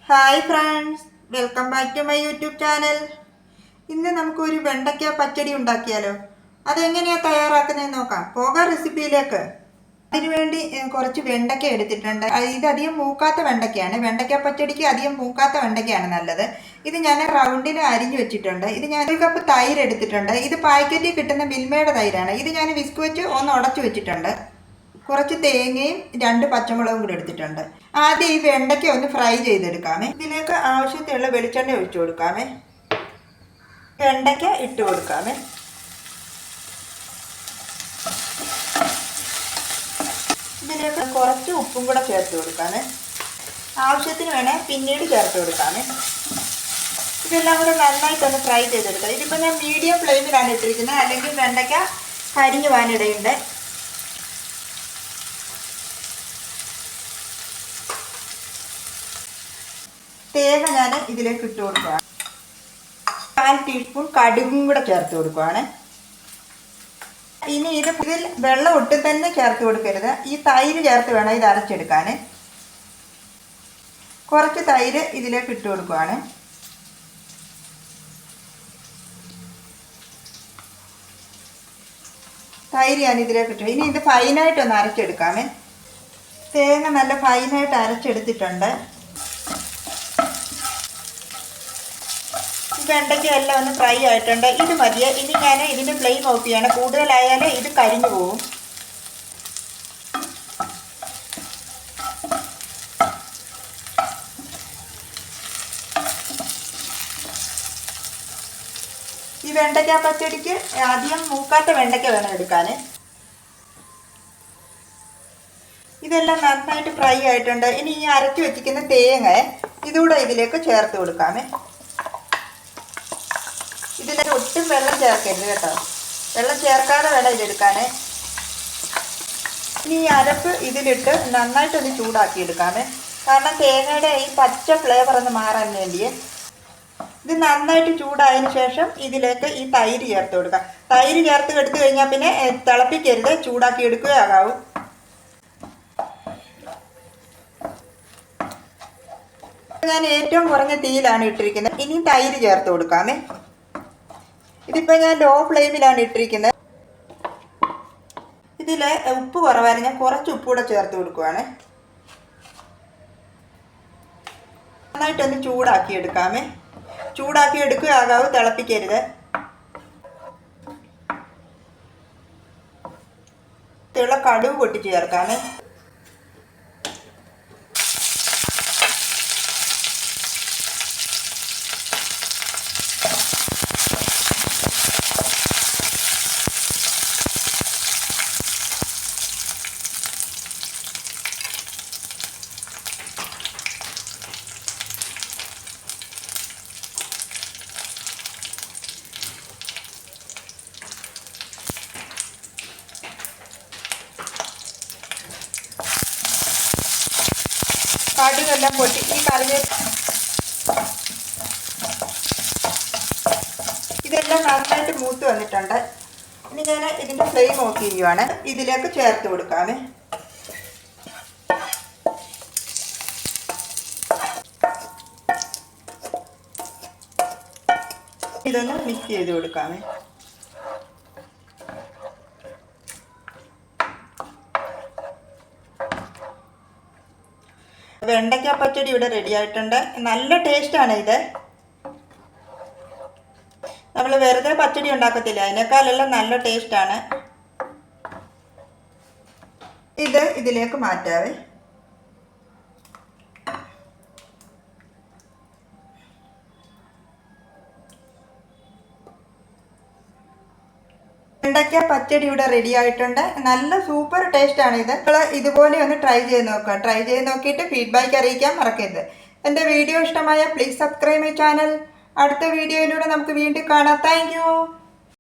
Hi friends, welcome back to my YouTube channel. ഇന്ന് നമുക്കൊരു വെണ്ടയ്ക്ക പച്ചടി ഉണ്ടാക്കിയാലോ. അതെങ്ങനെയാണ് തയ്യാറാക്കുന്നതെന്ന് നോക്കാം. പോകാം റെസിപ്പിയിലേക്ക്. അതിനുവേണ്ടി കുറച്ച് വെണ്ടയ്ക്ക എടുത്തിട്ടുണ്ട്. ഇതധികം മൂക്കാത്ത വെണ്ടയ്ക്കയാണ്. വെണ്ടയ്ക്ക പച്ചടിക്ക് അധികം മൂക്കാത്ത വെണ്ടയ്ക്കയാണ് നല്ലത്. ഇത് ഞാൻ റൗണ്ടിൽ അരിഞ്ഞു വെച്ചിട്ടുണ്ട്. ഇത് ഞാൻ 1 കപ്പ് തൈര് എടുത്തിട്ടുണ്ട്. ഇത് പാക്കറ്റിൽ കിട്ടുന്ന മിൽമയുടെ തൈരാണ്. ഇത് ഞാൻ വിസ്ക് വെച്ച് ഒന്ന് ഉടച്ചു വെച്ചിട്ടുണ്ട്. കുറച്ച് തേങ്ങയും 2 പച്ചമുളകും കൂടി എടുത്തിട്ടുണ്ട്. ആദ്യം ഈ വെണ്ടയ്ക്ക ഒന്ന് ഫ്രൈ ചെയ്തെടുക്കാമേ. ഇതിലേക്ക് ആവശ്യത്തിനുള്ള വെളിച്ചെണ്ണ ഒഴിച്ചു കൊടുക്കാമേ. വെണ്ടയ്ക്ക ഇട്ട് കൊടുക്കാമേ. ഇതിലേക്ക് കുറച്ച് ഉപ്പും കൂടെ ചേർത്ത് കൊടുക്കാമേ. ആവശ്യത്തിന് വേണേൽ പിന്നീട് ചേർത്ത് കൊടുക്കാമേ. ഇതെല്ലാം കൂടെ നന്നായിട്ടൊന്ന് ഫ്രൈ ചെയ്തെടുക്കാം. ഇതിപ്പോൾ ഞാൻ മീഡിയം ഫ്ലെയിമിലാണ് ഇട്ടിരിക്കുന്നത്, അല്ലെങ്കിൽ വെണ്ടയ്ക്ക കരിഞ്ഞു പോകാനിടയുണ്ട്. തേങ്ങ ഞാൻ ഇതിലേക്ക് ഇട്ട് കൊടുക്കുകയാണ്. 4 ടീസ്പൂൺ കടുകും കൂടെ ചേർത്ത് കൊടുക്കുകയാണ്. ഇനി ഇതിൽ വെള്ളം ഒട്ടും തന്നെ ചേർത്ത് കൊടുക്കരുത്. ഈ തൈര് ചേർത്ത് വേണം ഇത് അരച്ചെടുക്കാൻ. കുറച്ച് തൈര് ഇതിലേക്ക് ഇട്ട് കൊടുക്കുകയാണ്. തൈര് ഞാൻ ഇതിലേക്ക് ഇട്ടു. ഇനി ഇത് ഫൈനായിട്ടൊന്ന് അരച്ചെടുക്കാമേ. തേങ്ങ നല്ല ഫൈനായിട്ട് അരച്ചെടുത്തിട്ടുണ്ട്. വെണ്ടയ്ക്ക എല്ലാം ഒന്ന് ഫ്രൈ ആയിട്ടുണ്ട്. ഇത് മതിയെ. ഇനി ഞാൻ ഇതിൻ്റെ ഫ്ലെയിം ഓഫ് ചെയ്യാണ്. കൂടുതലായാൽ ഇത് കരിഞ്ഞു പോകും. ഈ വെണ്ടയ്ക്ക പച്ചടിക്ക് അധികം മൂക്കാത്ത വെണ്ടയ്ക്ക വേണം എടുക്കാൻ. ഇതെല്ലാം നന്നായിട്ട് ഫ്രൈ ആയിട്ടുണ്ട്. ഇനി ഈ അരച്ച് വെച്ചിരിക്കുന്ന തേങ്ങ ഇതുകൂടെ ഇതിലേക്ക് ചേർത്ത് കൊടുക്കാമേ. ഇതിലേക്ക് ഒട്ടും വെള്ളം ചേർക്കരുത് കേട്ടോ. വെള്ളം ചേർക്കാതെ വേണം ഇതെടുക്കാൻ. ഇനി ഈ അരപ്പ് ഇതിലിട്ട് നന്നായിട്ടൊന്ന് ചൂടാക്കി എടുക്കാമേ. കാരണം തേങ്ങയുടെ ഈ പച്ച ഫ്ലേവർ ഒന്ന് മാറാൻ വേണ്ടിയേ. ഇത് നന്നായിട്ട് ചൂടായതിന് ശേഷം ഇതിലേക്ക് ഈ തൈര് ചേർത്ത് കൊടുക്കാം. തൈര് ചേർത്ത് എടുത്തു കഴിഞ്ഞാൽ പിന്നെ തിളപ്പിക്കരുത്, ചൂടാക്കി എടുക്കുകയാകാവൂ. ഞാൻ ഏറ്റവും കുറഞ്ഞ തീയിലാണ് ഇട്ടിരിക്കുന്നത്. ഇനി തൈര് ചേർത്ത് കൊടുക്കാമേ. ഇതിപ്പോൾ ഞാൻ ലോ ഫ്ലെയിമിലാണ് ഇട്ടിരിക്കുന്നത്. ഇതിൽ ഉപ്പ് കുറവായിരുന്നു, ഞാൻ കുറച്ച് ഉപ്പ് കൂടെ ചേർത്ത് കൊടുക്കുവാണ്. നന്നായിട്ടൊന്ന് ചൂടാക്കി എടുക്കാമേ. ചൂടാക്കി എടുക്കുകയാകാവൂ, തിളപ്പിക്കരുത്. കടുക് പൊട്ടിച്ച് ചേർക്കാമേ. കടുകെല്ലാം പൊട്ടി ഈ ഇതെല്ലാം നന്നായിട്ട് മൂത്ത് വന്നിട്ടുണ്ട്. ഇനി ഞാൻ ഇതിൻ്റെ ഫ്ലെയിം ഓഫ് ചെയ്യുവാണ്. ഇതിലേക്ക് ചേർത്ത് കൊടുക്കാമേ. ഇതൊന്ന് മിക്സ് ചെയ്ത് കൊടുക്കാമേ. വെണ്ടയ്ക്ക പച്ചടി ഇവിടെ റെഡി ആയിട്ടുണ്ട്. നല്ല ടേസ്റ്റാണ് ഇത്. നമ്മൾ വെറുതെ പച്ചടി ഉണ്ടാക്കത്തില്ല, അതിനേക്കാളെല്ലാം നല്ല ടേസ്റ്റാണ്. ഇത് ഇതിലേക്ക് മാറ്റാവേ. വെണ്ടയ്ക്ക പച്ചടി ഇവിടെ റെഡി ആയിട്ടുണ്ട്. നല്ല സൂപ്പർ ടേസ്റ്റാണ് ഇത്. നിങ്ങൾ ഇതുപോലെ ഒന്ന് ട്രൈ ചെയ്ത് നോക്കുക. ട്രൈ ചെയ്ത് നോക്കിയിട്ട് ഫീഡ്ബാക്ക് അറിയിക്കാൻ മറക്കരുത്. എൻ്റെ വീഡിയോ ഇഷ്ടമായ പ്ലീസ് സബ്സ്ക്രൈബ് മൈ ചാനൽ. അടുത്ത വീഡിയോയിലൂടെ നമുക്ക് വീണ്ടും കാണാം. Thank you.